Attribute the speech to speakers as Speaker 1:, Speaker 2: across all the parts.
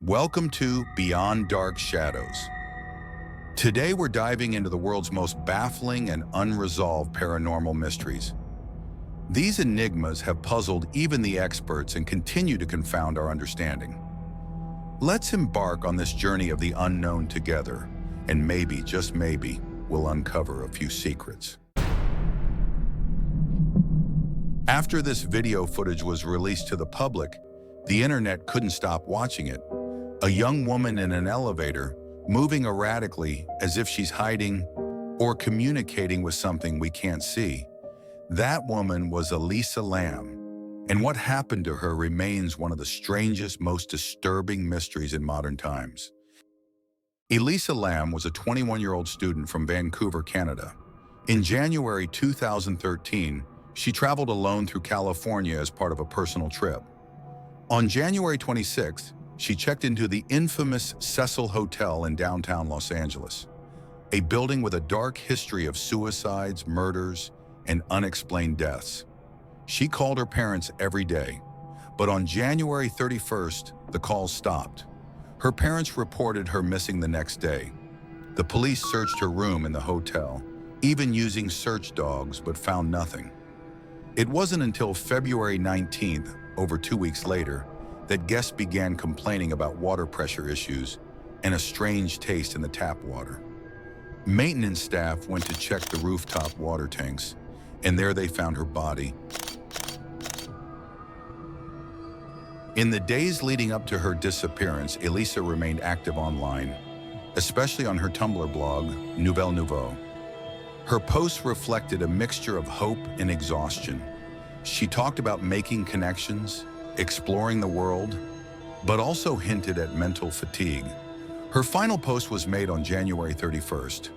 Speaker 1: Welcome to Beyond Dark Shadows. Today we're diving into the world's most baffling and unresolved paranormal mysteries. These enigmas have puzzled even the experts and continue to confound our understanding. Let's embark on this journey of the unknown together, and maybe, just maybe, we'll uncover a few secrets. After this video footage was released to the public, the internet couldn't stop watching it. A young woman in an elevator, moving erratically as if she's hiding or communicating with something we can't see. That woman was Elisa Lam, and what happened to her remains one of the strangest, most disturbing mysteries in modern times. Elisa Lam was a 21-year-old student from Vancouver, Canada. In January 2013, she traveled alone through California as part of a personal trip. On January 26th, she checked into the infamous Cecil Hotel in downtown Los Angeles, a building with a dark history of suicides, murders, and unexplained deaths. She called her parents every day, but on January 31st, the calls stopped. Her parents reported her missing the next day. The police searched her room in the hotel, even using search dogs, but found nothing. It wasn't until February 19th, over 2 weeks later, that guests began complaining about water pressure issues and a strange taste in the tap water. Maintenance staff went to check the rooftop water tanks, and there they found her body. In the days leading up to her disappearance, Elisa remained active online, especially on her Tumblr blog, Nouvelle Nouveau. Her posts reflected a mixture of hope and exhaustion. She talked about making connections, exploring the world, but also hinted at mental fatigue. Her final post was made on January 31st,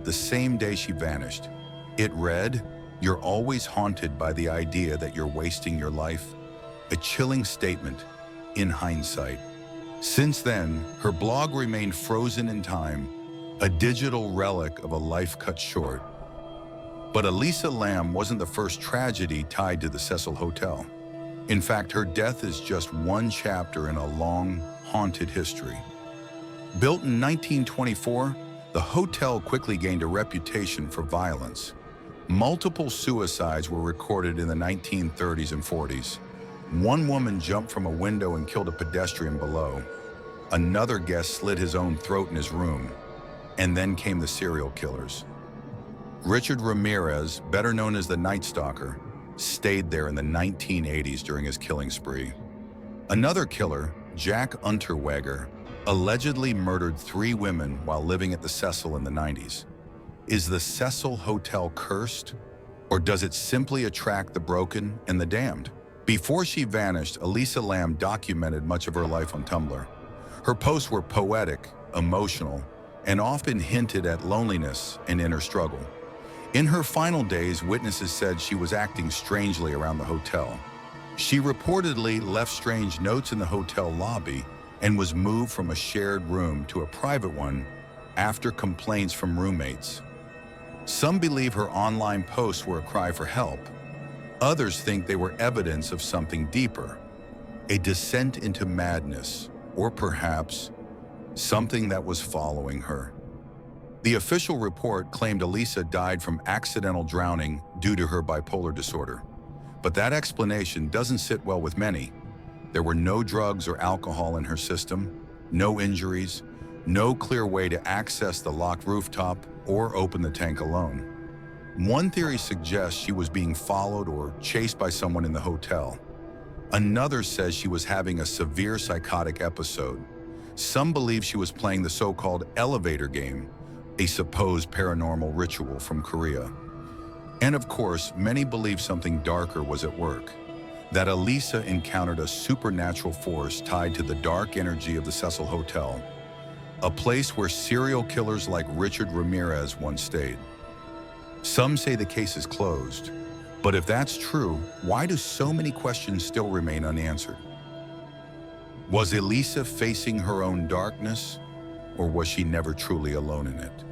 Speaker 1: the same day she vanished. It read, "You're always haunted by the idea that you're wasting your life." A chilling statement, in hindsight. Since then, her blog remained frozen in time, a digital relic of a life cut short. But Elisa Lam wasn't the first tragedy tied to the Cecil Hotel. In fact, her death is just one chapter in a long, haunted history. Built in 1924, the hotel quickly gained a reputation for violence. Multiple suicides were recorded in the 1930s and 40s. One woman jumped from a window and killed a pedestrian below. Another guest slit his own throat in his room. And then came the serial killers. Richard Ramirez, better known as the Night Stalker, stayed there in the 1980s during his killing spree. Another killer, Jack Unterweger, allegedly murdered 3 women while living at the Cecil in the 90s. Is the Cecil Hotel cursed, or does it simply attract the broken and the damned? Before she vanished, Elisa Lam documented much of her life on Tumblr. Her posts were poetic, emotional, and often hinted at loneliness and inner struggle. In her final days, witnesses said she was acting strangely around the hotel. She reportedly left strange notes in the hotel lobby and was moved from a shared room to a private one after complaints from roommates. Some believe her online posts were a cry for help. Others think they were evidence of something deeper, a descent into madness, or perhaps something that was following her. The official report claimed Elisa died from accidental drowning due to her bipolar disorder. But that explanation doesn't sit well with many. There were no drugs or alcohol in her system, no injuries, no clear way to access the locked rooftop or open the tank alone. One theory suggests she was being followed or chased by someone in the hotel. Another says she was having a severe psychotic episode. Some believe she was playing the so-called elevator game, a supposed paranormal ritual from Korea. And of course, many believe something darker was at work, that Elisa encountered a supernatural force tied to the dark energy of the Cecil Hotel, a place where serial killers like Richard Ramirez once stayed. Some say the case is closed, but if that's true, why do so many questions still remain unanswered? Was Elisa facing her own darkness, or was she never truly alone in it?